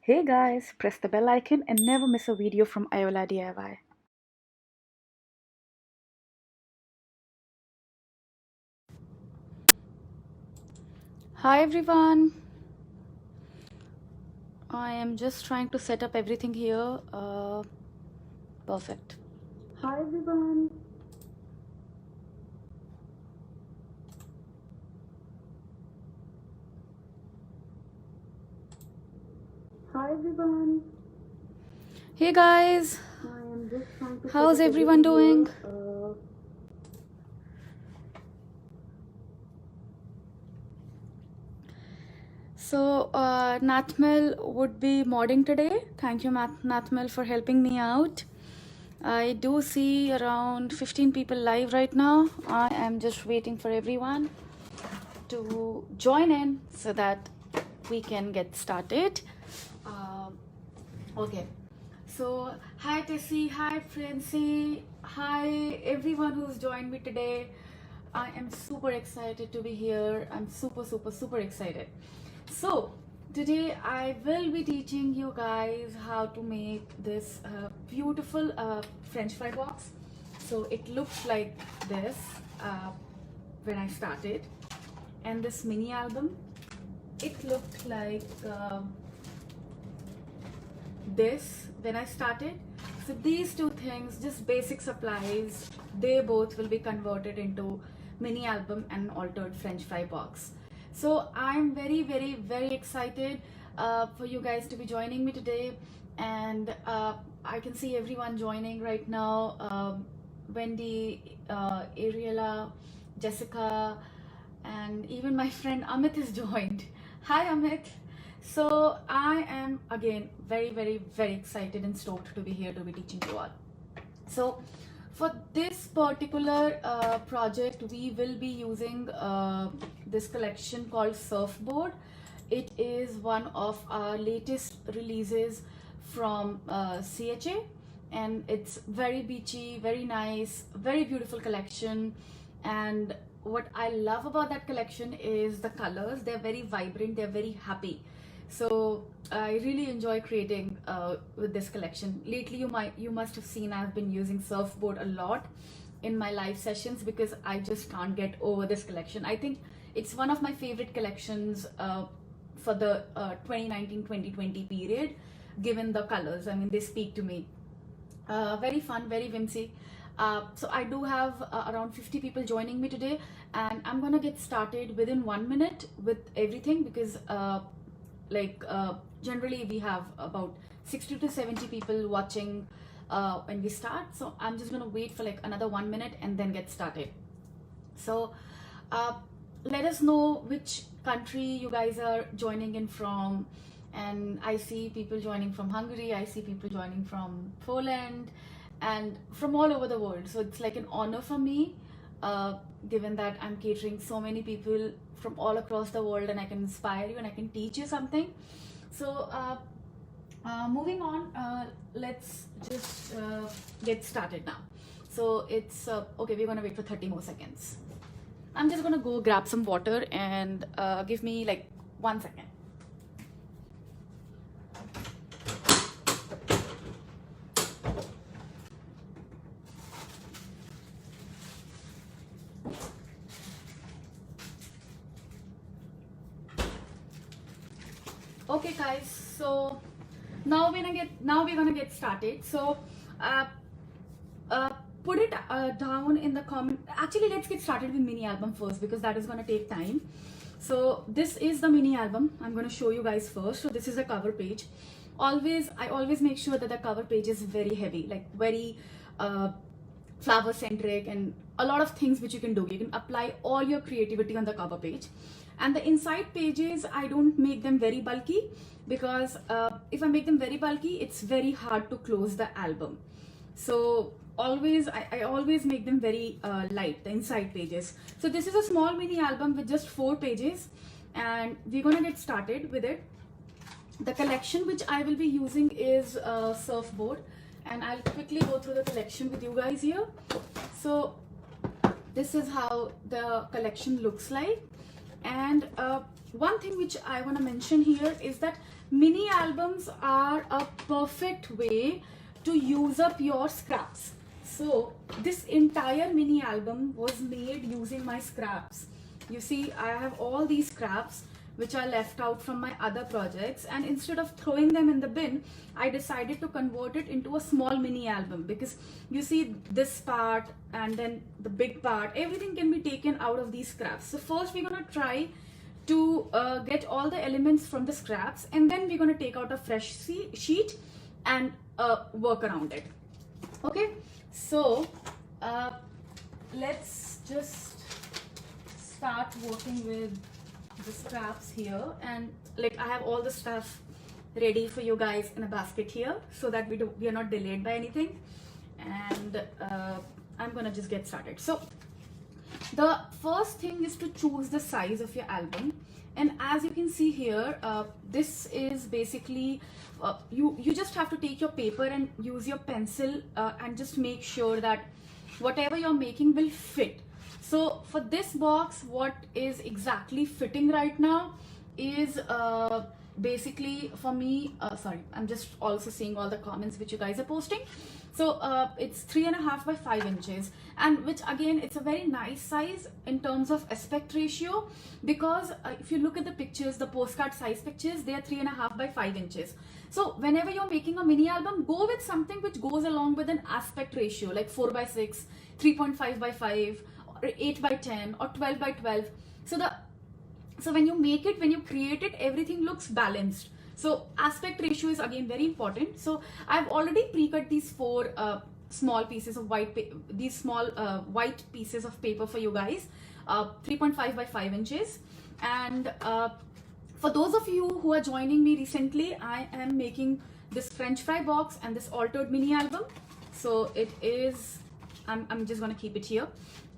Hey guys, press the bell icon and never miss a video from Aola DIY. Hi everyone, I am just trying to set up everything here. Perfect. Hi everyone. Hi everyone. Hey guys, I am just trying to how's everyone doing? So Nathmel would be modding today. Thank you Nathmel for helping me out. I do see around 15 people live right now. I am just waiting for everyone to join in so that we can get started. Okay, so hi Tessie, hi Francie, hi everyone who's joined me today. I am super excited to be here. I'm super excited. So today I will be teaching you guys how to make this beautiful French fry box. So it looks like this when I started, and this mini album, it looked like this when I started. So these two things, just basic supplies, they both will be converted into mini album and altered French fry box. So I'm very excited for you guys to be joining me today, and I can see everyone joining right now. Wendy, Ariela, Jessica, and even my friend Amit has joined. Hi Amit. So I am again very excited and stoked to be here to be teaching you all. So for this particular project, we will be using this collection called Surfboard. It is one of our latest releases from CHA, and it's very beachy, very nice, very beautiful collection. And what I love about that collection is the colors. They're very vibrant, they're very happy. So I really enjoy creating with this collection. Lately you must have seen I've been using Surfboard a lot in my live sessions because I just can't get over this collection. I think it's one of my favorite collections for the 2019-2020 period, given the colors. I mean, they speak to me. Very fun, very whimsy. So I do have around 50 people joining me today, and I'm gonna get started within 1 minute with everything because generally we have about 60 to 70 people watching when we start. So I'm just gonna wait for like another 1 minute and then get started. So uh, let us know which country you guys are joining in from. And I see people joining from Hungary, I see people joining from Poland, and from all over the world. So it's like an honor for me, given that I'm catering so many people from all across the world, and I can inspire you and I can teach you something. So moving on, let's just get started now. So it's okay, we're gonna wait for 30 more seconds. I'm just gonna go grab some water and give me like 1 second. Okay guys, so now we're gonna get started. So put it down in the comment. Actually, let's get started with mini album first because that is gonna take time. So this is the mini album. I'm gonna show you guys first. So this is the cover page. I always make sure that the cover page is very heavy, like very flower centric, and a lot of things which you can do. You can apply all your creativity on the cover page. And the inside pages, I don't make them very bulky because if I make them very bulky, it's very hard to close the album. So I always make them very light, the inside pages. So this is a small mini album with just 4 pages, and we're gonna get started with it. The collection which I will be using is Surfboard, and I'll quickly go through the collection with you guys here. So this is how the collection looks like, And one thing which I want to mention here is that mini albums are a perfect way to use up your scraps. So this entire mini album was made using my scraps. You see, I have all these scraps which are left out from my other projects, and instead of throwing them in the bin, I decided to convert it into a small mini album, because you see this part and then the big part, everything can be taken out of these scraps. So first we're going to try to get all the elements from the scraps, and then we're going to take out a fresh sheet and work around it. Okay, so let's just start working with the scraps here. And like, I have all the stuff ready for you guys in a basket here, so that we are not delayed by anything. And I'm gonna just get started. So the first thing is to choose the size of your album. And as you can see here, this is basically you just have to take your paper and use your pencil and just make sure that whatever you're making will fit. So for this box, what is exactly fitting right now is basically for me, sorry, I'm just also seeing all the comments which you guys are posting. So it's 3.5 by 5 inches, and which again, it's a very nice size in terms of aspect ratio, because if you look at the pictures, the postcard size pictures, they are 3.5 by 5 inches. So whenever you're making a mini album, go with something which goes along with an aspect ratio, like 4 by 6, 3.5 by 5, or 8 by 10, or 12 by 12. So when you make it, when you create it, everything looks balanced. So aspect ratio is again very important. So I've already pre-cut these 4 small pieces of white white pieces of paper for you guys, 3.5 by 5 inches. And for those of you who are joining me recently, I am making this French fry box and this altered mini album. So it is, I'm just gonna keep it here,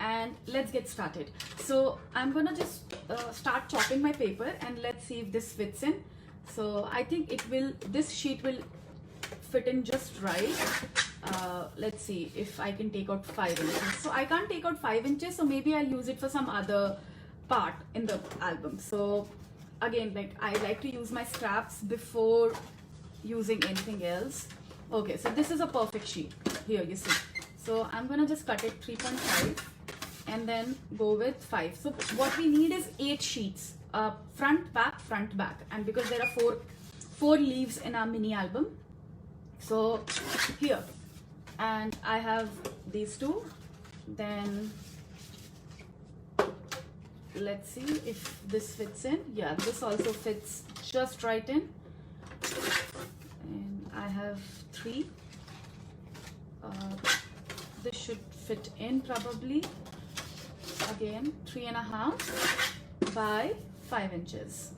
and let's get started. So I'm gonna just start chopping my paper, and let's see if this fits in. So I think this sheet will fit in just right. Let's see if I can take out 5 inches. So I can't take out 5 inches, so maybe I'll use it for some other part in the album. So again, like, I like to use my scraps before using anything else. Okay, so this is a perfect sheet here, you see. So I'm gonna just cut it 3.5 and then go with 5. So what we need is 8 sheets, front, back, and because there are four leaves in our mini album. So here, and I have these 2. Then let's see if this fits in. Yeah, this also fits just right in. And I have 3. This should fit in probably. Again, 3.5 by 5 inches.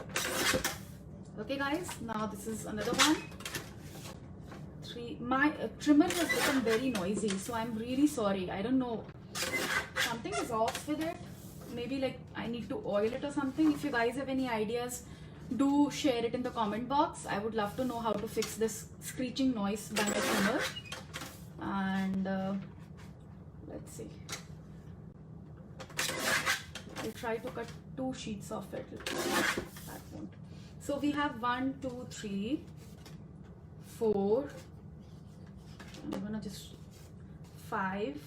Okay guys, now this is another one. My trimmer has become very noisy, so I'm really sorry. I don't know, something is off with it. Maybe like I need to oil it or something. If you guys have any ideas, do share it in the comment box. I would love to know how to fix this screeching noise by my trimmer. And let's see, I'll try to cut 2 sheets of it. That won't. So we have 1, 2, 3, 4. I'm gonna just 5,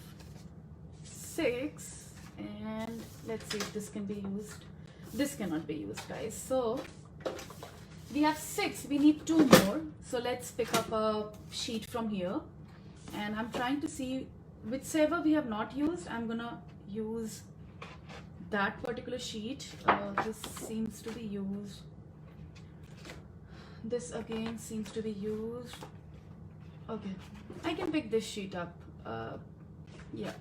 6, and let's see if this can be used. This cannot be used, guys. So we have 6. We need 2 more. So let's pick up a sheet from here, and I'm trying to see whichever we have not used. I'm gonna use that particular sheet. This seems to be used. This again seems to be used. Okay, I can pick this sheet up. Yeah.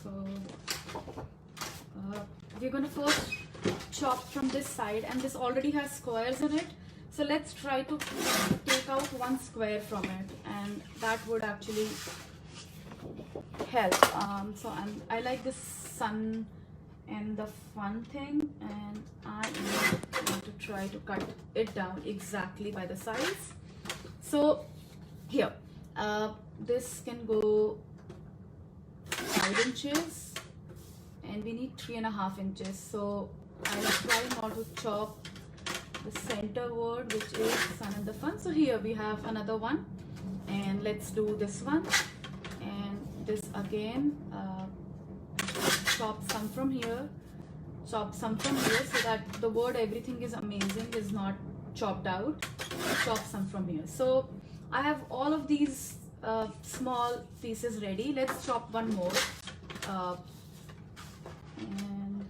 So we're gonna first chop from this side, and this already has squares in it. So let's try to take out 1 square from it, and that would actually help. So I like this sun and the fun thing, and I am going to try to cut it down exactly by the size. So here, this can go 5 inches, and we need 3.5 inches. So I'll try not to chop the center word, which is Sun and the Fun. So here we have another one, and let's do this one, and this again. Chop some from here, chop some from here, so that the word everything is amazing is not chopped out. Chop some from here. So I have all of these small pieces ready. Let's chop one more. And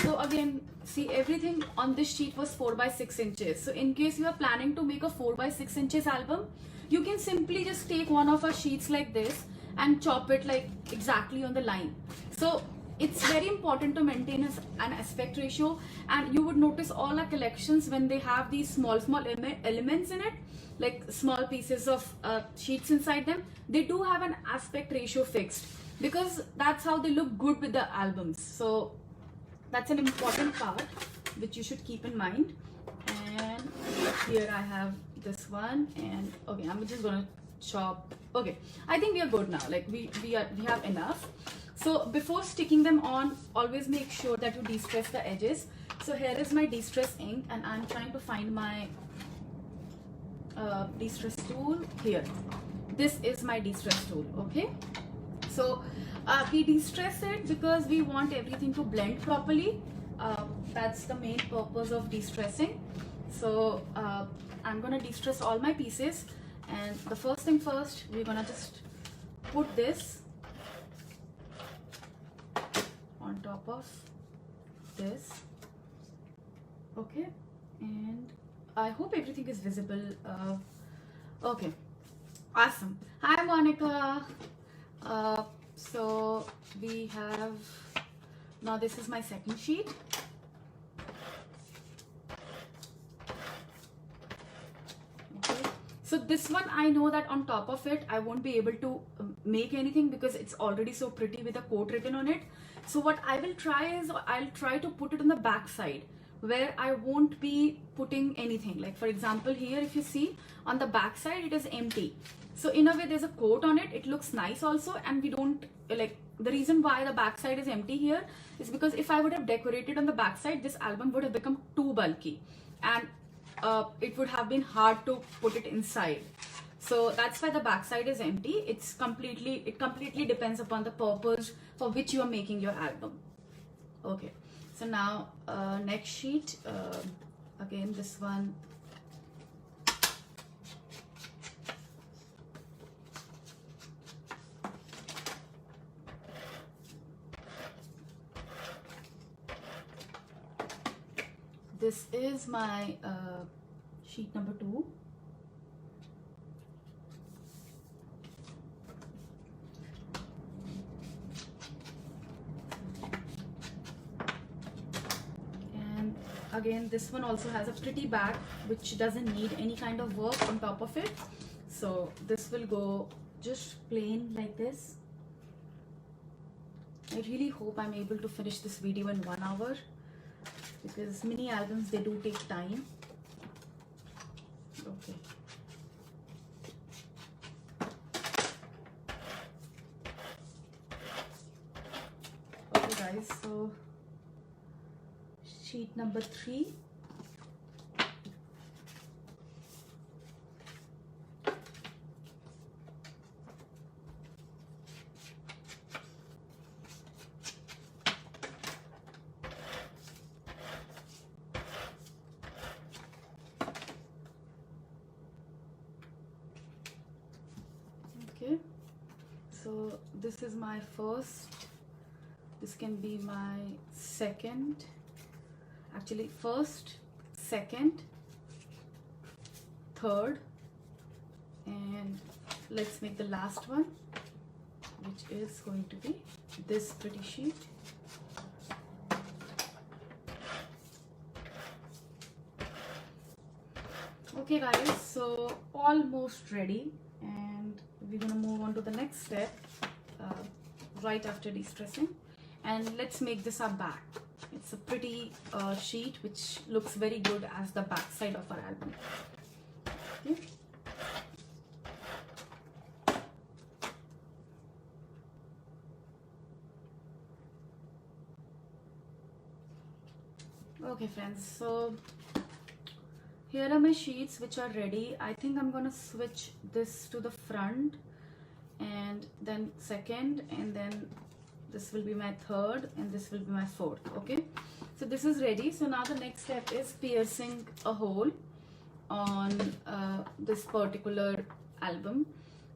so again, see, everything on this sheet was 4 by 6 inches. So in case you are planning to make a 4 by 6 inches album, you can simply just take one of our sheets like this and chop it like exactly on the line. So it's very important to maintain an aspect ratio, and you would notice all our collections, when they have these small elements in it, like small pieces of sheets inside them, they do have an aspect ratio fixed, because that's how they look good with the albums. So that's an important part which you should keep in mind. And here I have this one, and okay, I'm just gonna chop. Okay, I think we are good now. Like we have enough. So before sticking them on, always make sure that you de-stress the edges. So here is my de-stress ink, and I'm trying to find my de-stress tool here. This is my de-stress tool. Okay, so we de-stress it because we want everything to blend properly. That's the main purpose of de-stressing. So I'm gonna de-stress all my pieces, and the first thing first, we're gonna just put this on top of this. Okay, and I hope everything is visible. Okay, awesome. Hi Monica. So we have, now this is my second sheet. Okay, so this one, I know that on top of it I won't be able to make anything because it's already so pretty with a quote written on it. So what I will try is, I'll try to put it on the back side where I won't be putting anything. Like for example, here if you see on the back side, it is empty. So in a way there's a quote on it. It looks nice also, and we don't like, the reason why the back side is empty here is because if I would have decorated on the back side, this album would have become too bulky, and it would have been hard to put it inside. So that's why the back side is empty. It completely depends upon the purpose for which you are making your album. Okay, so now next sheet, again this one. This is my sheet number 2. And again, this one also has a pretty back which doesn't need any kind of work on top of it. So this will go just plain like this. I really hope I'm able to finish this video in 1 hour, because mini albums, they do take time. Okay. Okay guys, so sheet number 3. Okay, so this is my first, this can be my second, actually first, second, third, and let's make the last one, which is going to be this pretty sheet. Okay guys, so almost ready, and we're gonna move on to the next step right after de-stressing, and let's make this our back. It's a pretty sheet which looks very good as the back side of our album. Okay. Okay friends, so here are my sheets which are ready. I think I'm gonna switch this to the front and then second, and then this will be my third and this will be my fourth. Okay, so this is ready. So now the next step is piercing a hole on this particular album.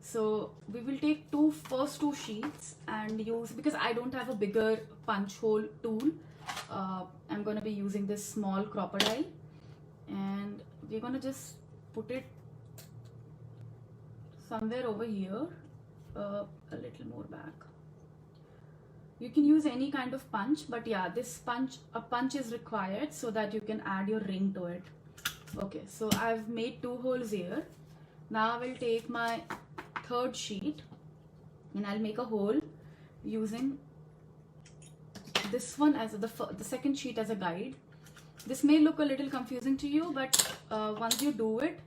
So we will take first two sheets and use, because I don't have a bigger punch hole tool, I'm going to be using this small crocodile, and we're going to just put it somewhere over here, a little more back. You can use any kind of punch, but yeah, a punch is required so that you can add your ring to it. Okay, so I've made 2 holes here. Now I will take my third sheet and I'll make a hole using this one as the second sheet as a guide. This may look a little confusing to you, but once you do it,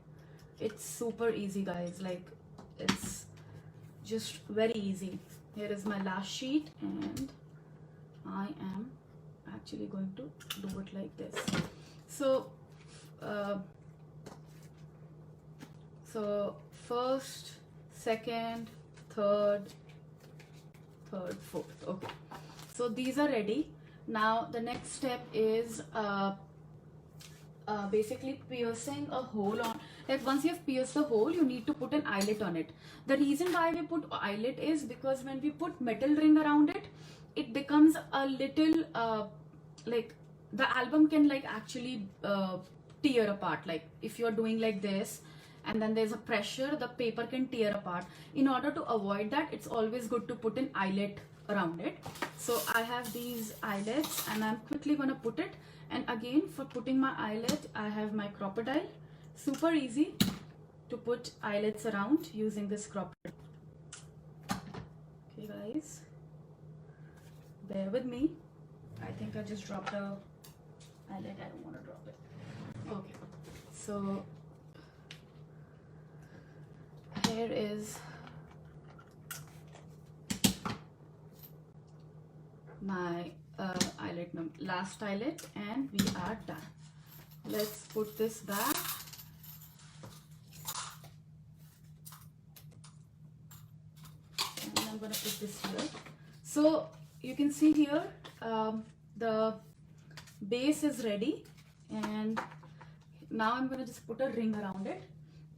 it's super easy, guys. Like, it's just very easy. Here is my last sheet and I am actually going to do it like this. So first, second, third, fourth. Okay, so these are ready. Now the next step is basically piercing a hole on, like, once you have pierced the hole, you need to put an eyelet on it. The reason why we put eyelet is because when we put metal ring around it, it becomes a little like, the album can like actually tear apart. Like, if you're doing like this and then there's a pressure, the paper can tear apart. In order to avoid that, it's always good to put an eyelet around it. So I have these eyelets and I'm quickly gonna put it. And again, for putting my eyelet, I have my crocodile. Super easy to put eyelets around using this crocodile. Okay guys, bear with me. I think I just dropped a eyelet. I don't want to drop it. Okay, so here is my eyelet, last eyelet, and we are done. Let's put this back. And I'm gonna put this here. So you can see here the base is ready, and now I'm gonna just put a ring around it.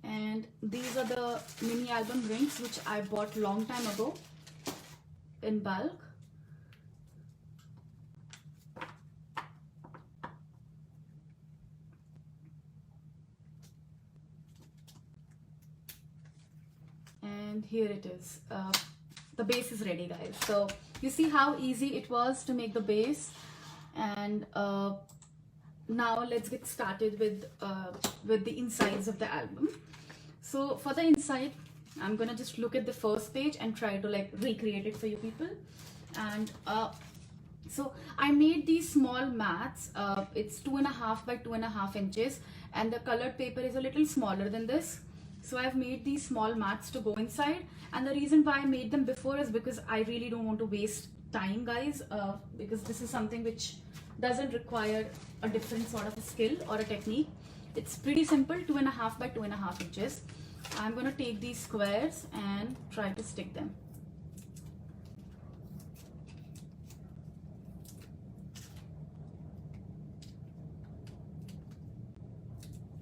And these are the mini album rings which I bought long time ago in bulk. And here it is. The base is ready, guys. So you see how easy it was to make the base. And now let's get started with the insides of the album. So for the inside, I'm gonna just look at the first page and try to like recreate it for you people. And so I made these small mats. It's 2.5 by 2.5 inches, and the colored paper is a little smaller than this. So I've made these small mats to go inside, and the reason why I made them before is because I really don't want to waste time, guys, because this is something which doesn't require a different sort of a skill or a technique. It's pretty simple, 2.5 by 2.5 inches. I'm going to take these squares and try to stick them.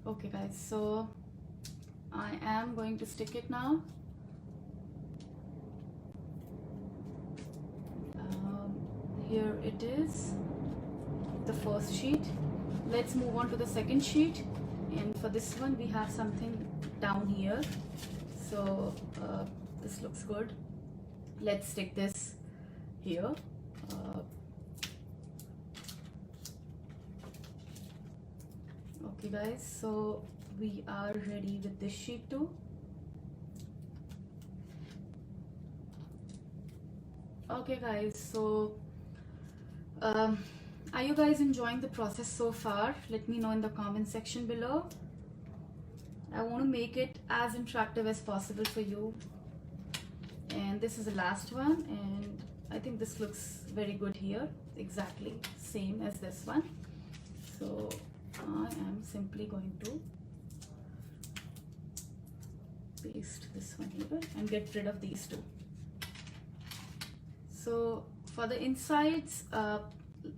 Okay guys, so I am going to stick it now. Here it is, the first sheet. Let's move on to the second sheet, and for this one we have something down here. So this looks good. Let's stick this here. Okay guys, so we are ready with this sheet too. Okay guys, so are you guys enjoying the process so far? Let me know in the comment section below. I want to make it as interactive as possible for you. And this is the last one, and I think this looks very good here. Exactly same as this one. So I am simply going to paste this one here and get rid of these two. So for the insides,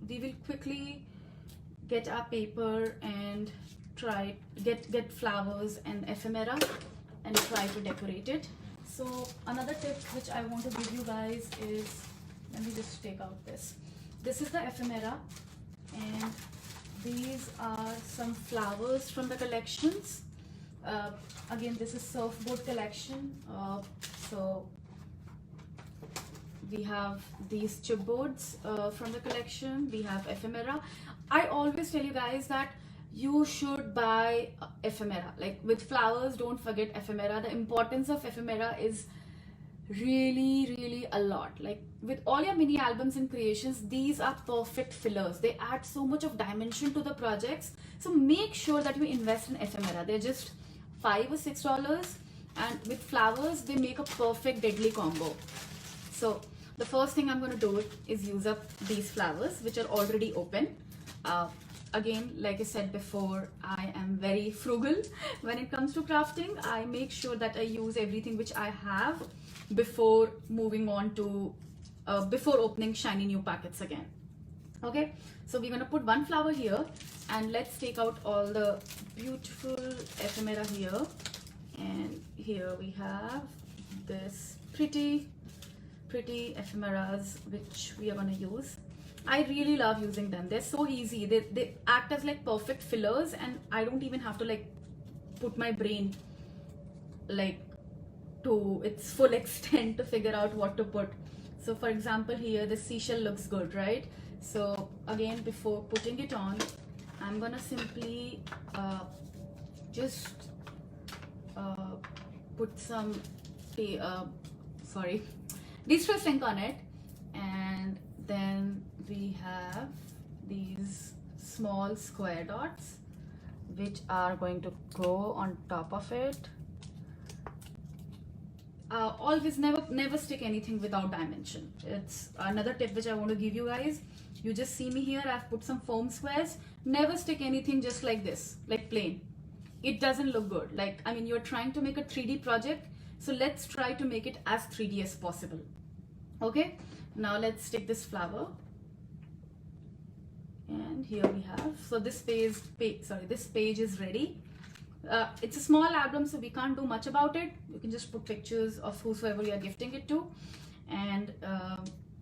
we will quickly get our paper and try get flowers and ephemera and try to decorate it. So another tip which I want to give you guys is, let me just take out this. This is the ephemera, and these are some flowers from the collections. Again, this is surfboard collection. So we have these chipboards from the collection. We have ephemera. I always tell you guys that you should buy ephemera. Like with flowers, don't forget ephemera. The importance of ephemera is really a lot. Like with all your mini albums and creations, these are perfect fillers. They add so much of dimension to the projects. So make sure that you invest in ephemera. They're just $5 or $6, and with flowers they make a perfect deadly combo. So the first thing I'm going to do is use up these flowers which are already open. Again, like I said before, I am very frugal when it comes to crafting. I make sure that I use everything which I have before moving on to before opening shiny new packets again. Okay, so we're gonna put one flower here, and let's take out all the beautiful ephemera here. And here we have this pretty ephemeras which we are gonna use. I really love using them. They're so easy. They act as like perfect fillers, and I don't even have to like put my brain like to its full extent to figure out what to put. So for example, here the seashell looks good, right? So again, before putting it on, I'm gonna simply just put some de-stress ink on it, and then we have these small square dots which are going to go on top of it. Always never stick anything without dimension. It's another tip which I want to give you guys. You just see me here, I've put some foam squares. Never stick anything just like this, like plain. It doesn't look good. Like, I mean, you're trying to make a 3D project, so let's try to make it as 3D as possible. Okay, now let's take this flower, and here we have, so this page is ready. It's a small album, so we can't do much about it. You can just put pictures of whosoever you are gifting it to, and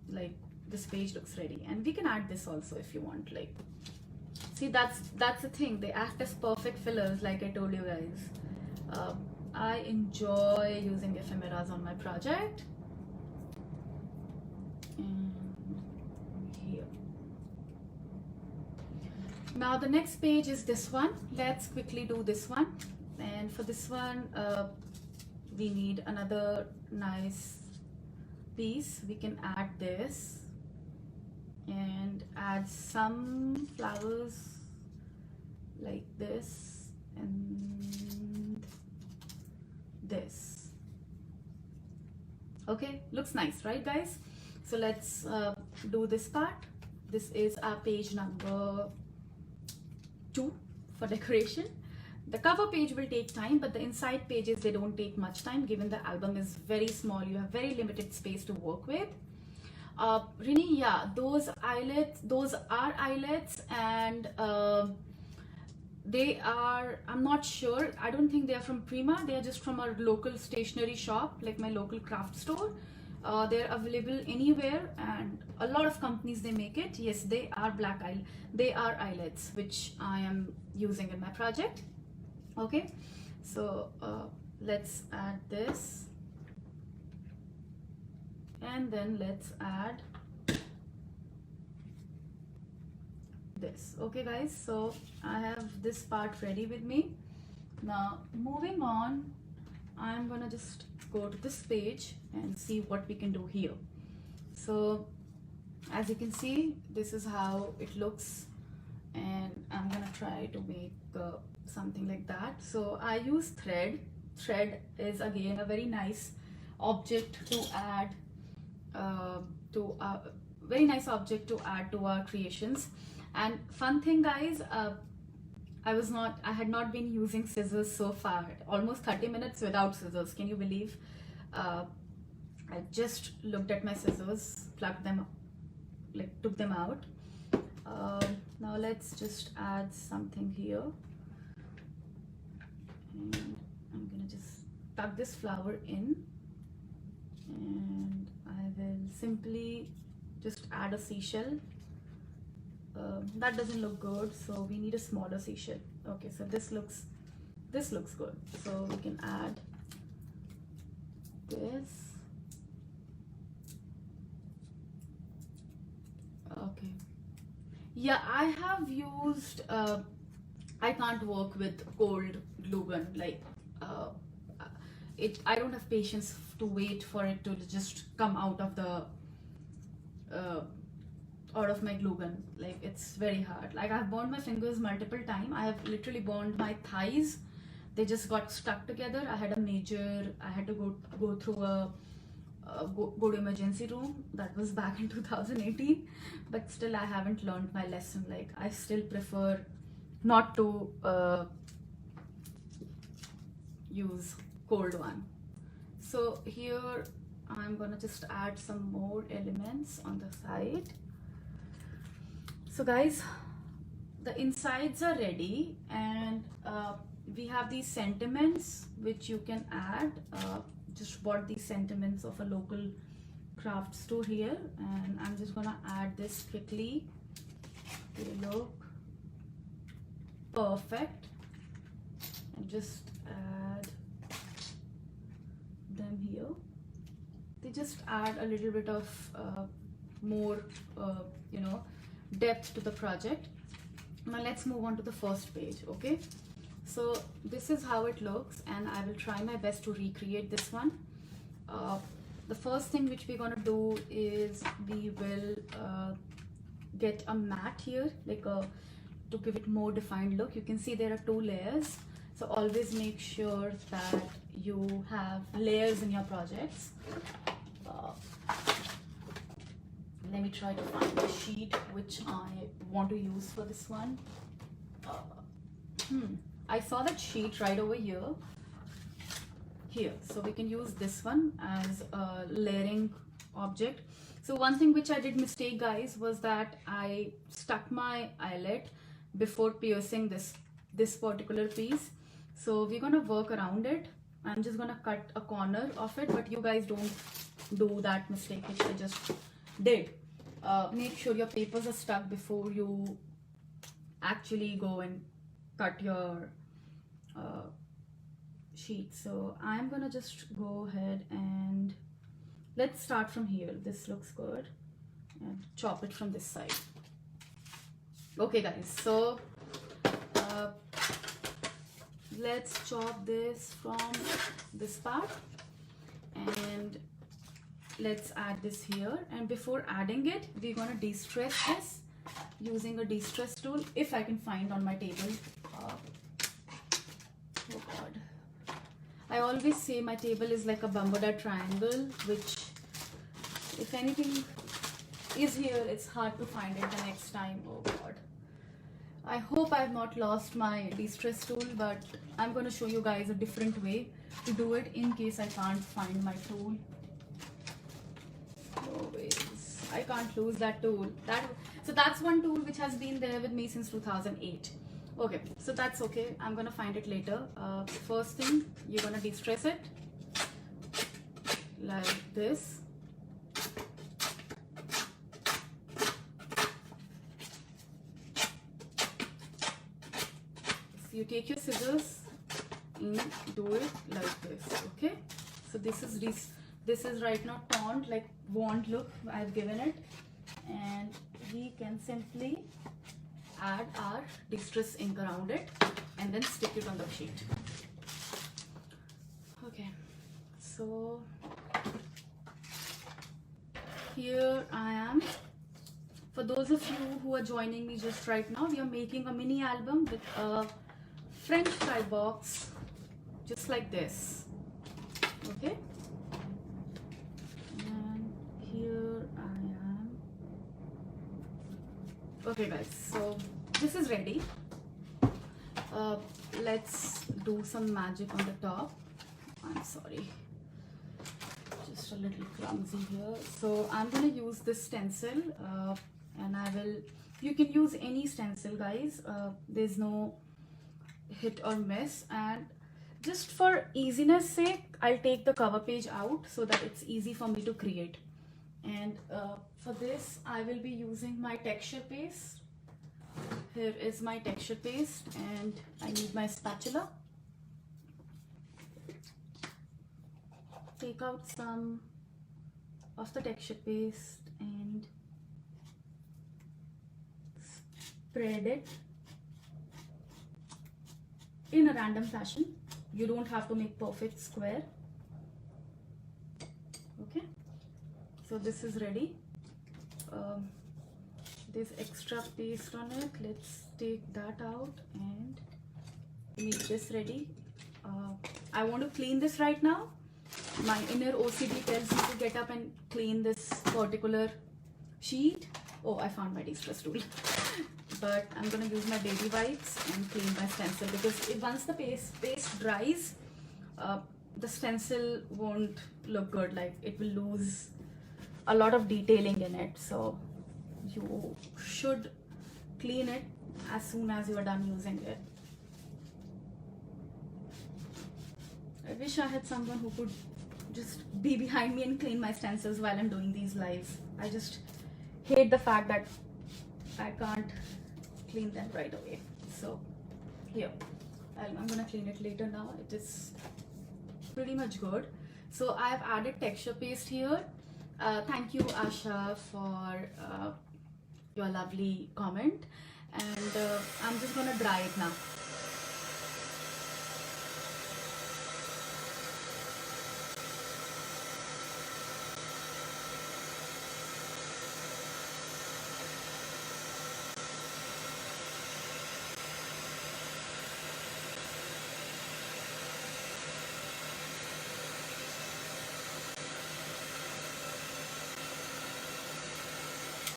like this page looks ready. And we can add this also if you want. Like, see, that's the thing. They act as perfect fillers, like I told you guys. I enjoy using ephemeras on my project. And here. Now the next page is this one. Let's quickly do this one. And for this one, we need another nice piece. We can add this and add some flowers like this and this. Okay, looks nice, right guys? So let's do this part. This is our page number 2 for decoration. The cover page will take time, but the inside pages, they don't take much time given the album is very small. You have very limited space to work with. Rini, yeah, those are eyelets, and they are, I'm not sure, I don't think they are from Prima. They are just from our local stationery shop, like my local craft store. They're available anywhere, and a lot of companies, they make it. Yes, they are they are eyelets, which I am using in my project. Okay, so let's add this, and then let's add this. Okay guys, so I have this part ready with me. Now moving on, I'm gonna just go to this page and see what we can do here. So as you can see, this is how it looks, and I'm gonna try to make something like that. So I use thread. Thread is again a very nice object to add to our creations. And fun thing, guys, I had not been using scissors so far, almost 30 minutes without scissors. Can you believe? I just looked at my scissors, plugged them, like took them out. Now let's just add something here. And I'm gonna just tuck this flower in, and I will simply just add a seashell. That doesn't look good, so we need a smaller seashell. Okay, so this looks good, so we can add this. Okay, yeah, I have used I can't work with cold glue gun, like I don't have patience to wait for it to just come out of the out of my glue gun. Like, it's very hard. Like, I've burned my fingers multiple times. I have literally burned my thighs. They just got stuck together. I had to go through go to emergency room. That was back in 2018, but still I haven't learned my lesson. Like, I still prefer not to use cold one. So here I'm gonna just add some more elements on the side. So guys, the insides are ready, and we have these sentiments which you can add. Just bought these sentiments of a local craft store here, and I'm just gonna add this quickly. They look perfect, and just add them here. They just add a little bit of more depth to the project. Now let's move on to the first page. Okay, so this is how it looks, and I will try my best to recreate this one. The first thing which we're gonna do is we will get a mat here, like to give it more defined look. You can see there are 2 layers, so always make sure that you have layers in your projects. Let me try to find the sheet which I want to use for this one. I saw that sheet right over here. So we can use this one as a layering object. So one thing which I did mistake, guys, was that I stuck my eyelet before piercing this particular piece. So we're gonna work around it. I'm just gonna cut a corner of it, but you guys don't do that mistake which I just did. Make sure your papers are stuck before you actually go and cut your sheet. So I'm gonna just go ahead and let's start from here. This looks good, and chop it from this side. Okay guys, so let's chop this from this part, and let's add this here. And before adding it, we're gonna de-stress this using a de-stress tool, if I can find on my table. Oh god, I always say my table is like a Bermuda triangle, which if anything is here, it's hard to find it the next time. Oh god, I hope I have not lost my de-stress tool, but I'm going to show you guys a different way to do it in case I can't find my tool. No ways, I can't lose that tool. So that's one tool which has been there with me since 2008. Okay, so that's okay. I'm gonna find it later. First thing, you're gonna de-stress it like this. So you take your scissors and do it like this. Okay, so this is right now taunt, like wand look I've given it, and we can simply add our distress ink around it and then stick it on the sheet. Okay, so here I am. For those of you who are joining me just right now, we are making a mini album with a French fry box just like this. Okay, and here I am Okay guys, so this is ready. Let's do some magic on the top. I'm sorry, just a little clumsy here. So I'm gonna use this stencil, and you can use any stencil guys. There's no hit or miss, and just for easiness sake I'll take the cover page out so that it's easy for me to create. And for this I will be using my texture paste. Here is my texture paste, and I need my spatula. Take out some of the texture paste and spread it in a random fashion. You don't have to make perfect square. Okay, so this is ready. There's extra paste on it. Let's take that out and make this ready. I want to clean this right now. My inner OCD tells me to get up and clean this particular sheet. Oh, I found my de-stress tool. But I'm gonna use my baby wipes and clean my stencil, because once the paste dries, the stencil won't look good. Like, it will lose a lot of detailing in it. So you should clean it as soon as you are done using it. I wish I had someone who could just be behind me and clean my stencils while I'm doing these lives. I just hate the fact that I can't clean them right away. So here, I'm gonna clean it later now. It is pretty much good. So I've added texture paste here. Thank you Asha for your lovely comment, and I'm just gonna dry it now.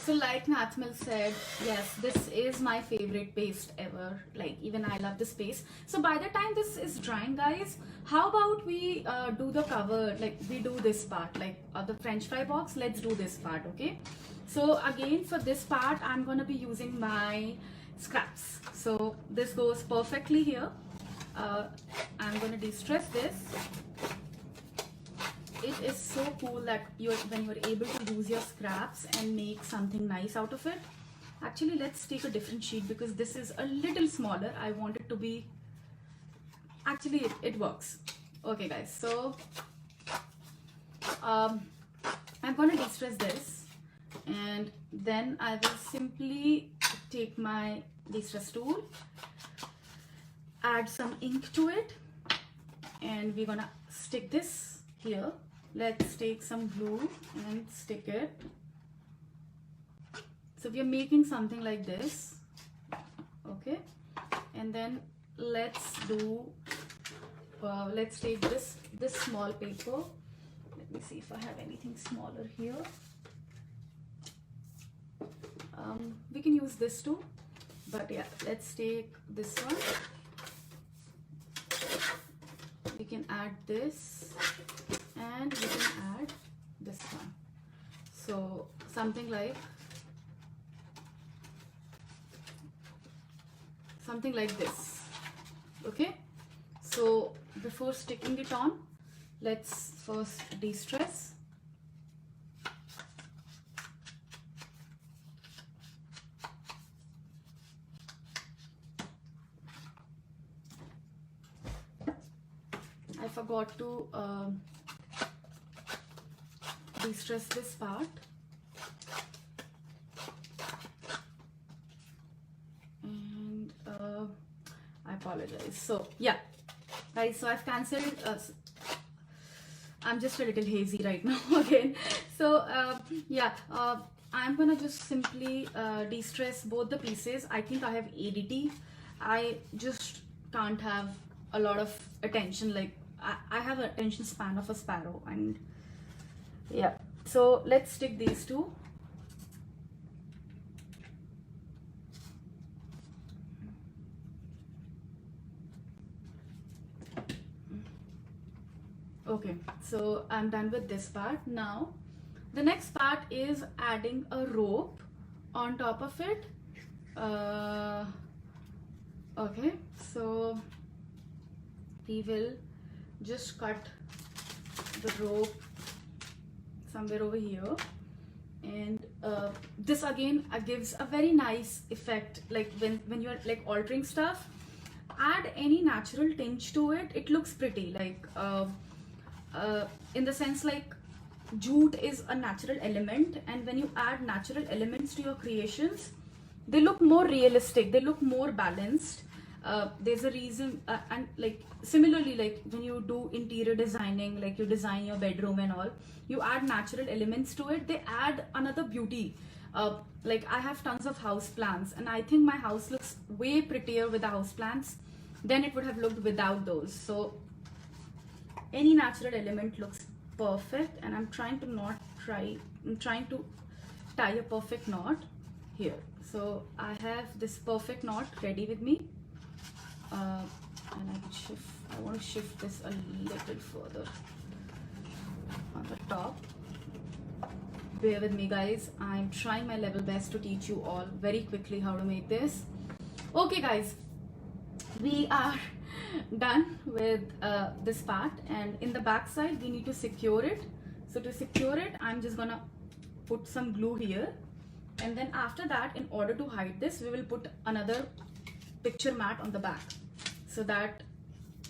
So like Nathmil said, yes, this is my favorite paste ever. Like, even I love this paste. So by the time this is drying guys, how about we do the cover, like we do this part, like the French fry box. Let's do this part, okay? So again, for this part I'm gonna be using my scraps. So this goes perfectly here. I'm gonna de-stress this. It is so cool that when you're able to use your scraps and make something nice out of it. Actually, let's take a different sheet because this is a little smaller. I want it to be, actually it works. Okay guys, so I'm gonna de-stress this, and then I will simply take my de-stress tool, add some ink to it, and we're gonna stick this here. Let's take some glue and stick it. So we are making something like this, okay? And then let's take this small paper. Let me see if I have anything smaller here. We can use this too, but yeah, let's take this one. We can add this, and we can add this one. So something like this, okay? So before sticking it on, let's first de-stress. I forgot to de-stress this part, and I apologize. So yeah guys, so I've cancelled, I'm just a little hazy right now again. So yeah, I'm gonna just simply de-stress both the pieces. I think I have ADT. I just can't have a lot of attention. Like, I have an attention span of a sparrow, and yeah. So let's stick these two. Okay, so I'm done with this part. Now the next part is adding a rope on top of it. Okay, so we will just cut the rope somewhere over here, and this again gives a very nice effect. Like when you're like altering stuff, add any natural tinge to it, it looks pretty. Like in the sense, like jute is a natural element, and when you add natural elements to your creations, they look more realistic, they look more balanced. There's a reason, and like similarly, like when you do interior designing, like you design your bedroom and all, you add natural elements to it, they add another beauty. Like I have tons of house plants, and I think my house looks way prettier with the house plants than it would have looked without those. So any natural element looks perfect, and I'm trying to tie a perfect knot here. So I have this perfect knot ready with me, and I want to shift this a little further on the top. Bear with me, guys, I'm trying my level best to teach you all very quickly how to make this. Okay guys, we are done with this part, and in the back side we need to secure it. So to secure it, I'm just gonna put some glue here, and then after that, in order to hide this, we will put another picture mat on the back so that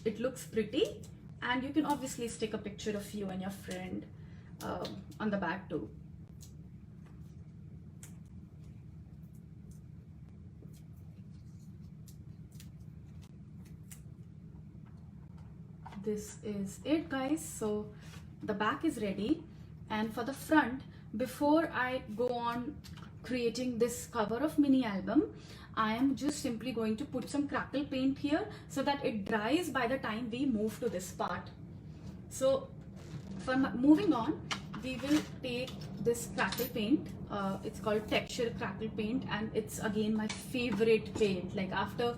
it looks pretty, and you can obviously stick a picture of you and your friend on the back too. This is it, guys. So the back is ready, and for the front, before I go on creating this cover of mini album, I am just simply going to put some crackle paint here so that it dries by the time we move to this part. So for moving on, we will take this crackle paint. It's called texture crackle paint, and it's again my favorite paint. Like after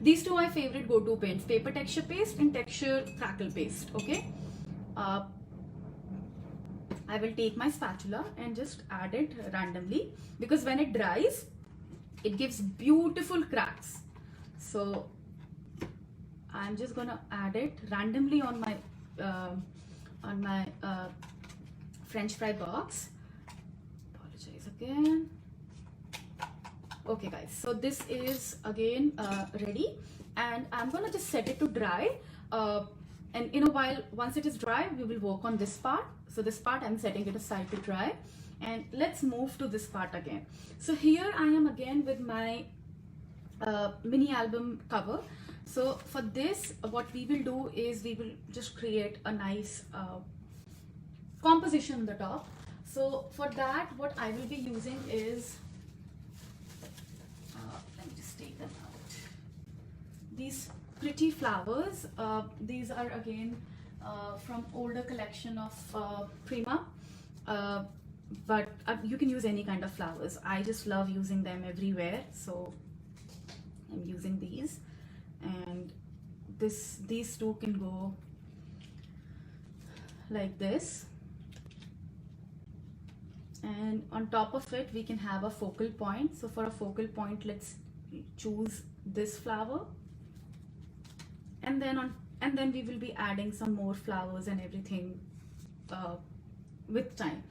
these two, my favorite go-to paints: paper texture paste and texture crackle paste. Okay, I will take my spatula and just add it randomly, because when it dries, it gives beautiful cracks. So I'm just gonna add it randomly on my French fry box. Apologize again. Okay guys, so this is again ready, and I'm gonna just set it to dry, and in a while, once it is dry, we will work on this part. So this part I'm setting it aside to dry, and let's move to this part again. So here I am again with my mini album cover. So for this, what we will do is we will just create a nice composition on the top. So for that, what I will be using is let me just take them out. These pretty flowers. These are again from older collection of Prima, but you can use any kind of flowers. I just love using them everywhere, so I'm using these, and these two can go like this, and on top of it we can have a focal point. So for a focal point, let's choose this flower, and then we will be adding some more flowers and everything with time.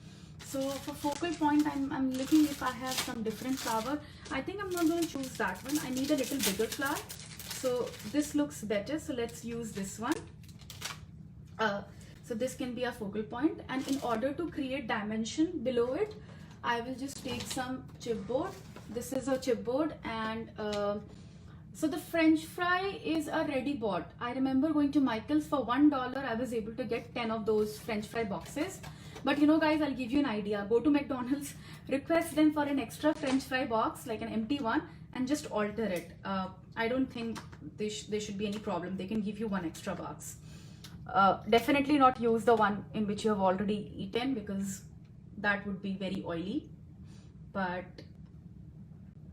So for focal point, I'm looking if I have some different flower. I think I'm not going to choose that one. I need a little bigger flower. So this looks better, so let's use this one. So this can be a focal point, and in order to create dimension below it, I will just take some chipboard. This is a chipboard, and so the French fry is a ready bought. I remember going to Michael's for $1. I was able to get 10 of those French fry boxes. But you know guys, I'll give you an idea. Go to McDonald's, request them for an extra French fry box, like an empty one, and just alter it. I don't think there should be any problem. They can give you one extra box. Definitely not use the one in which you have already eaten, because that would be very oily. But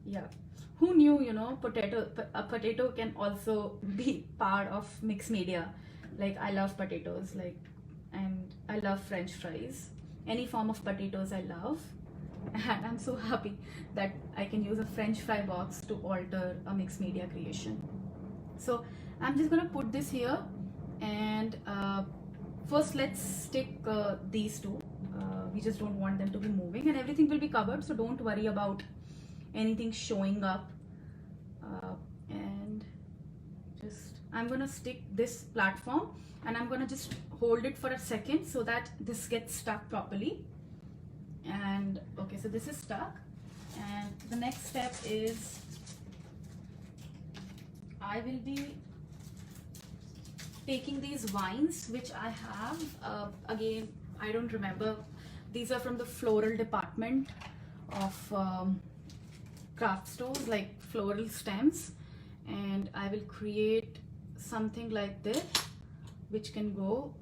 yeah, who knew, you know, a potato can also be part of mixed media. Like I love potatoes. Like and I love French fries. Any form of potatoes I love, and I'm so happy that I can use a French fry box to alter a mixed media creation. So I'm just gonna put this here, and first let's stick these two. We just don't want them to be moving, and everything will be covered, so don't worry about anything showing up. And just I'm gonna stick this platform, and I'm gonna just hold it for a second so that this gets stuck properly. And okay, so this is stuck, and the next step is I will be taking these vines which I have. Again, I don't remember. These are from the floral department of craft stores, like floral stems, and I will create something like this which can go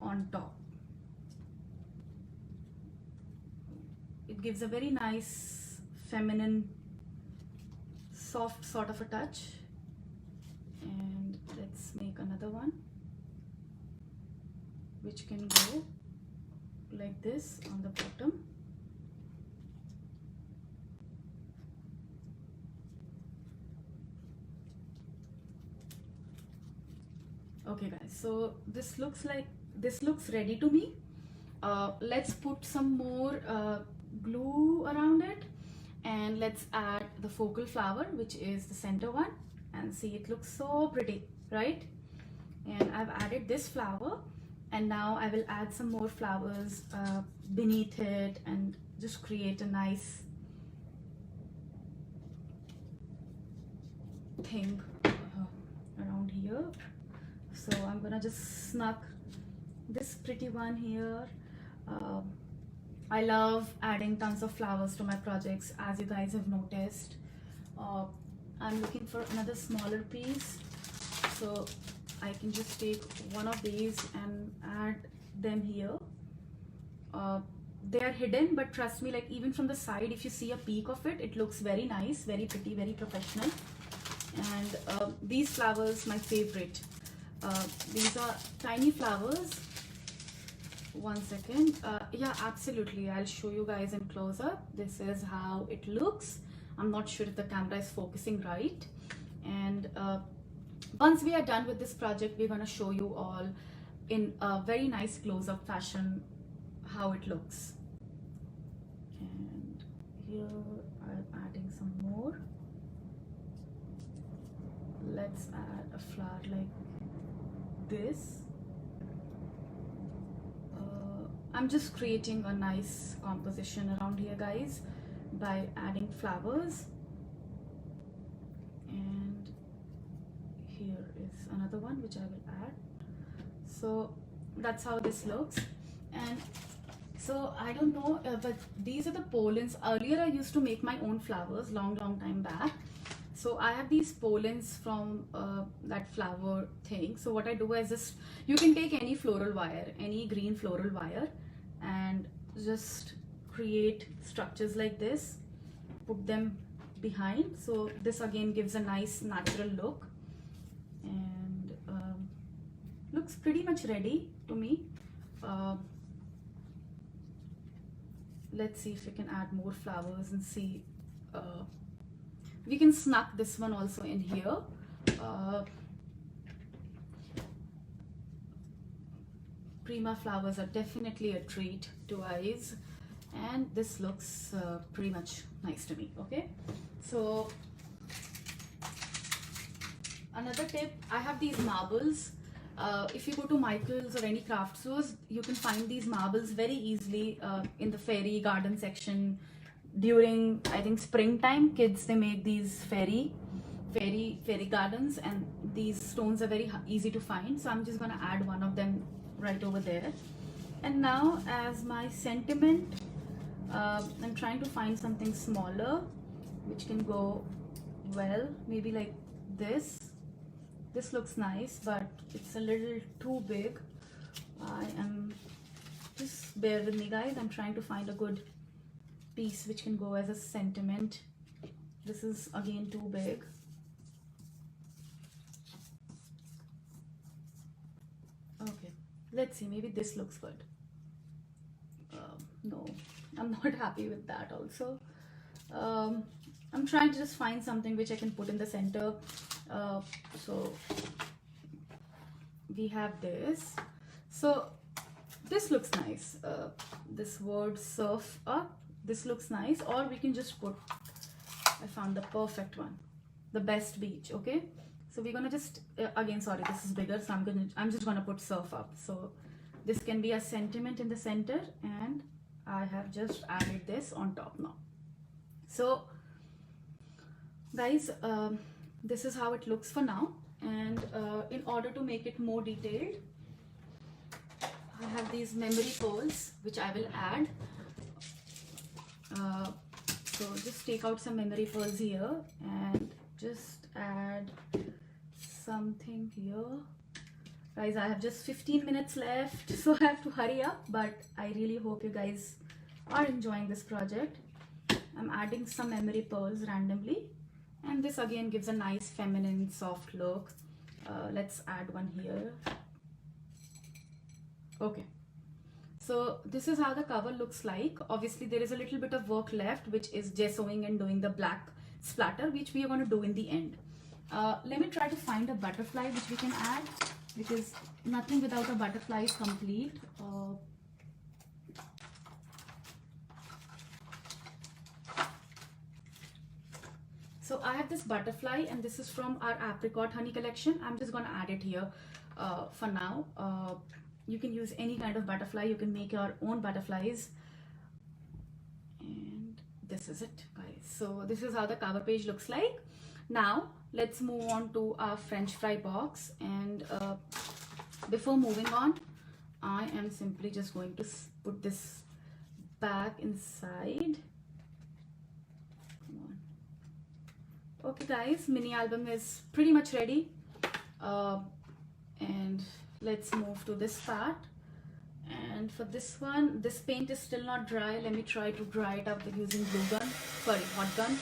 on top. It gives a very nice feminine soft sort of a touch. And let's make another one which can go like this on the bottom. Okay guys, so this looks ready to me. Let's put some more glue around it, and let's add the focal flower, which is the center one, and see, it looks so pretty, right? And I've added this flower, and now I will add some more flowers beneath it and just create a nice thing around here. So I'm gonna just snug this pretty one here. I love adding tons of flowers to my projects, as you guys have noticed. I'm looking for another smaller piece, so I can just take one of these and add them here. They are hidden, but trust me, like even from the side, if you see a peek of it, it looks very nice, very pretty, very professional. And these flowers, my favorite. These are tiny flowers. One second. Yeah, absolutely, I'll show you guys in close up. This is how it looks. I'm not sure if the camera is focusing right. And once we are done with this project, we're going to show you all in a very nice close-up fashion how it looks. And here I'm adding some more. Let's add a flower like this. I'm just creating a nice composition around here, guys, by adding flowers. And here is another one which I will add. So that's how this looks. And so I don't know, but these are the pollens. Earlier I used to make my own flowers long time back. So I have these pollens from that flower thing. So what I do is just, you can take any floral wire, any green floral wire, and just create structures like this, put them behind. So this again gives a nice natural look, and looks pretty much ready to me. Let's see if we can add more flowers and see. We can snug this one also in here. Prima flowers are definitely a treat to eyes, and this looks pretty much nice to me. Okay, so another tip, I have these marbles. If you go to Michael's or any craft stores, you can find these marbles very easily in the fairy garden section. During, I think, springtime, kids, they make these fairy gardens, and these stones are very easy to find. So I'm just gonna add one of them right over there. And now, as my sentiment, I'm trying to find something smaller which can go well, maybe like this. This looks nice, but it's a little too big. Just bear with me, guys. I'm trying to find a good piece which can go as a sentiment. This is again too big. Okay, let's see, maybe this looks good. No, I'm not happy with that also. I'm trying to just find something which I can put in the center. So we have this. So this looks nice. This word surf up, this looks nice. Or we can just put, I found the perfect one, the best beach. Okay, so we're gonna just again, sorry, this is bigger, so I'm just gonna put surf up. So this can be a sentiment in the center, and I have just added this on top now. So guys, this is how it looks for now. And in order to make it more detailed, I have these memory pearls which I will add. So just take out some memory pearls here and just add something here. Guys, I have just 15 minutes left, so I have to hurry up, but I really hope you guys are enjoying this project. I'm adding some memory pearls randomly, and this again gives a nice feminine soft look. Let's add one here. Okay, so this is how the cover looks like. Obviously there is a little bit of work left, which is gessoing and doing the black splatter, which we are going to do in the end. Let me try to find a butterfly which we can add, because nothing without a butterfly is complete. So I have this butterfly, and this is from our apricot honey collection. I'm just gonna add it here for now. You can use any kind of butterfly. You can make your own butterflies. And this is it, guys. So this is how the cover page looks like. Now let's move on to our French fry box. And before moving on, I am simply just going to put this back inside. Okay guys, mini album is pretty much ready, and let's move to this part. And for this one, this paint is still not dry. Let me try to dry it up with using hot gun.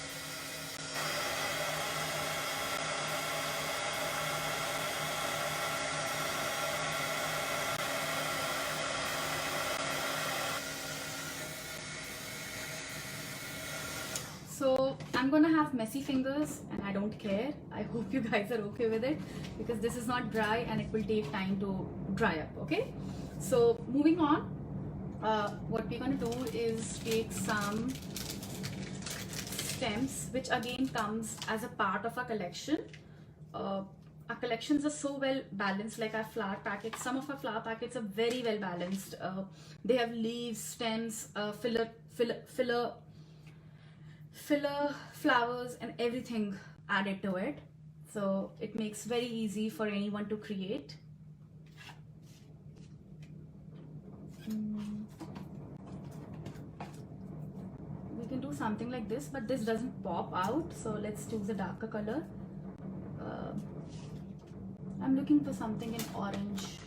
So I'm gonna have messy fingers, and I don't care. I hope you guys are okay with it, because this is not dry and it will take time to dry up. Okay, so moving on, what we're gonna do is take some stems, which again comes as a part of our collection. Our collections are so well balanced, like our flower packets. Some of our flower packets are very well balanced. They have leaves, stems, filler, flowers, and everything added to it. So it makes very easy for anyone to create. We can do something like this, but this doesn't pop out, so let's choose a darker color. I'm looking for something in orange.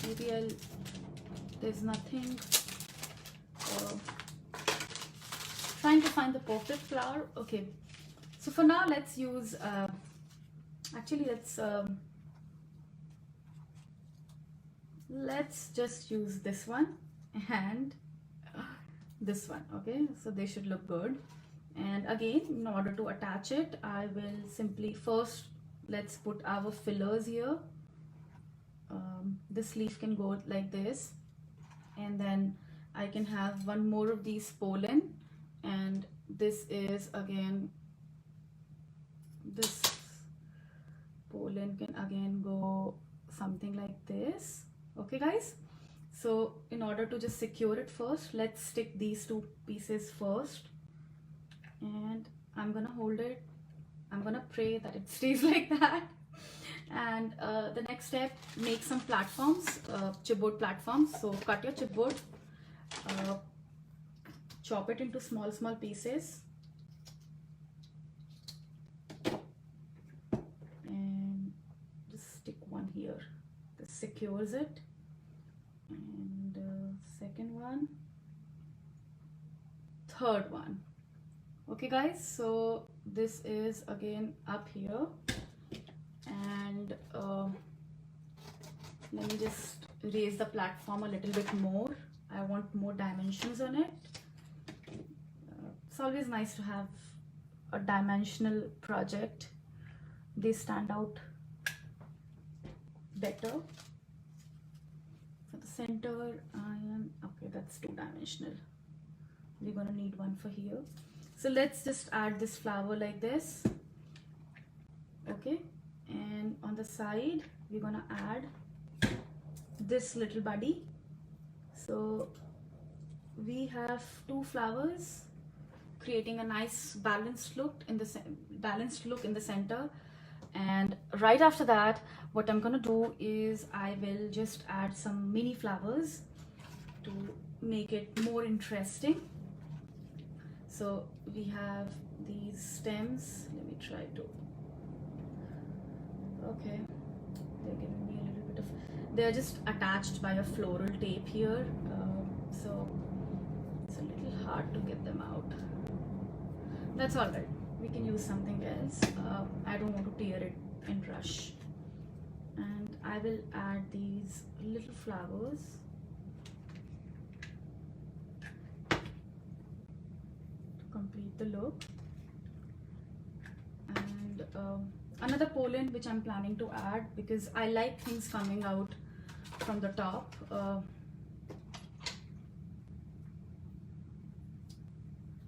Maybe there's nothing. Trying to find the perfect flower. Okay, so for now let's use let's just use this one and this one. Okay, so they should look good. And again, in order to attach it, I will simply first, let's put our fillers here. This leaf can go like this, and then I can have one more of these pollen, and this is again, this pollen can again go something like this. Okay guys, so in order to just secure it first, let's stick these two pieces first, and I'm gonna hold it. I'm gonna pray that it stays like that. And the next step, make some platforms, chipboard platforms. So cut your chipboard, chop it into small pieces, and just stick one here. This secures it. And second one, third one. Okay guys, so this is again up here, and Let me just raise the platform a little bit more. I want more dimensions on it. It's always nice to have a dimensional project. They stand out better. For the center, okay, that's two-dimensional. We're gonna need one for here. So let's just add this flower like this. Okay, and on the side, we're gonna add this little buddy. So we have two flowers creating a nice balanced look in the center. And right after that, what I'm gonna do is I will just add some mini flowers to make it more interesting. So we have these stems. Let me try to, okay, they're giving me a little bit of, they're just attached by a floral tape here, so it's a little hard to get them out. That's all right, we can use something else. I don't want to tear it in rush. And I will add these little flowers. Complete the look. And another pollen which I'm planning to add, because I like things coming out from the top.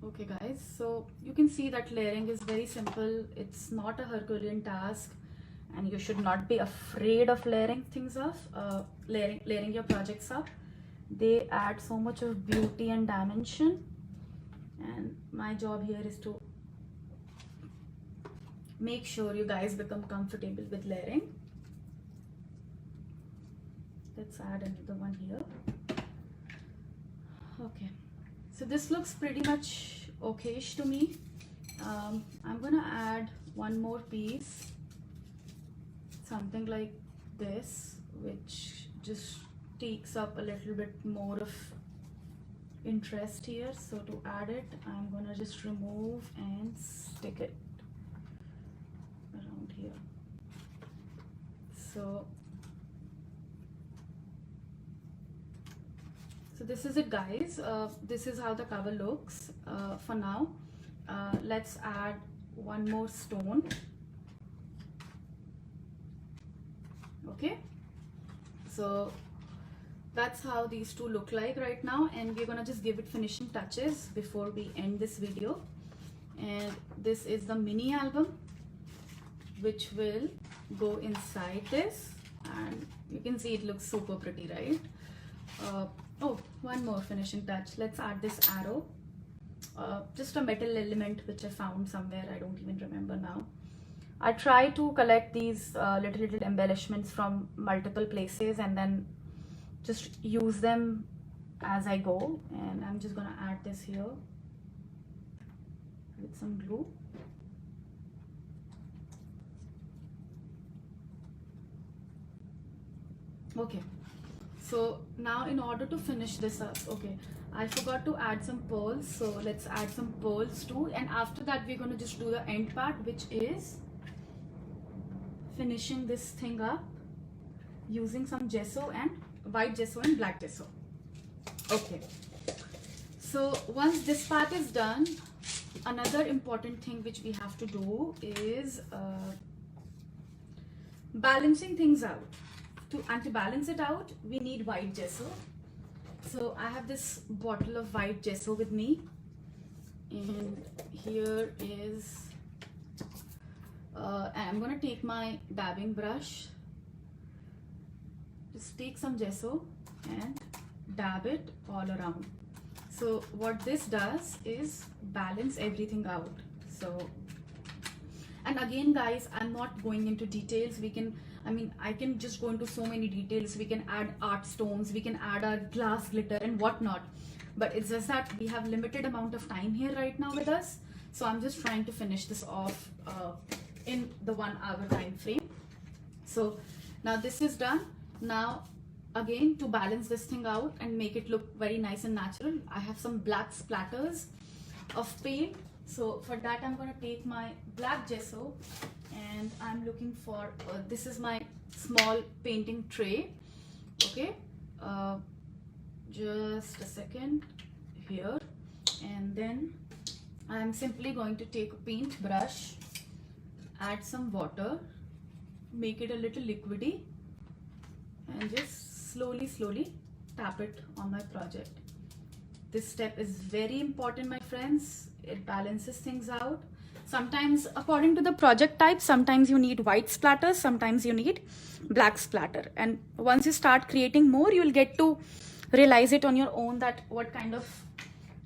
Okay guys, so you can see that layering is very simple. It's not a Herculean task, and you should not be afraid of layering things up, layering your projects up. They add so much of beauty and dimension, and my job here is to make sure you guys become comfortable with layering. Let's add another one here. Okay, so this looks pretty much okayish to me. I'm gonna add one more piece, something like this, which just takes up a little bit more of interest here. So to add it, I'm gonna just remove and stick it around here. So this is it guys. This is how the cover looks for now. Let's add one more stone. Okay, so that's how these two look like right now, and we're gonna just give it finishing touches before we end this video. And this is the mini album which will go inside this, and you can see it looks super pretty, right? Oh, one more finishing touch. Let's add this arrow, just a metal element which I found somewhere, I don't even remember now. I try to collect these little embellishments from multiple places and then just use them as I go. And I'm just gonna add this here with some glue. Okay, so now in order to finish this up, okay, I forgot to add some pearls, so let's add some pearls too. And after that we're going to just do the end part, which is finishing this thing up using some gesso, and white gesso and black gesso. Okay, so once this part is done, another important thing which we have to do is balancing things out. And to balance it out, we need white gesso. So I have this bottle of white gesso with me, and here is I'm gonna take my dabbing brush, just take some gesso and dab it all around. So what this does is balance everything out. So, and again guys, I'm not going into details. I can just go into so many details. We can add art stones, we can add our glass glitter and whatnot, but it's just that we have limited amount of time here right now with us. So I'm just trying to finish this off in the 1 hour time frame. So now this is done. Now again, to balance this thing out and make it look very nice and natural, I have some black splatters of paint. So for that, I'm going to take my black gesso, and I'm looking for, this is my small painting tray. Okay, just a second here, and then I am simply going to take a paint brush, add some water, make it a little liquidy, and just slowly tap it on my project. This step is very important, my friends. It balances things out. Sometimes, according to the project type, sometimes you need white splatter, sometimes you need black splatter. And once you start creating more, you will get to realize it on your own that what kind of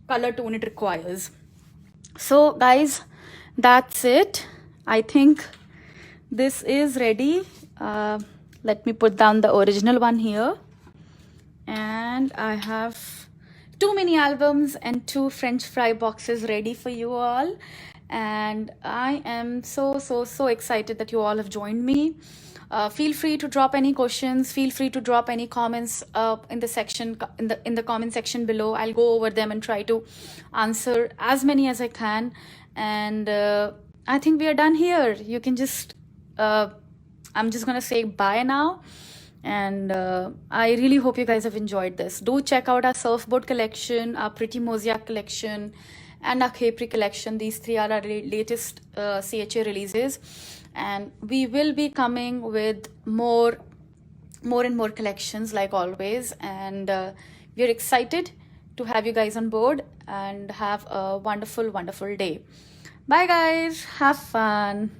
color tone it requires. So guys, that's it. I think this is ready. Let me put down the original one here. And I have 2 mini albums and 2 French fry boxes ready for you all. And I am so excited that you all have joined me. Feel free to drop any questions. Feel free to drop any comments in the comment section below. I'll go over them and try to answer as many as I can. And I think we are done here. You can just I'm just gonna say bye now. And I really hope you guys have enjoyed this. Do check out our surfboard collection, our pretty mosaic collection, and our Capri collection. These 3 are our latest CHA releases, and we will be coming with more and more collections like always. And we're excited to have you guys on board, and have a wonderful day. Bye guys, have fun.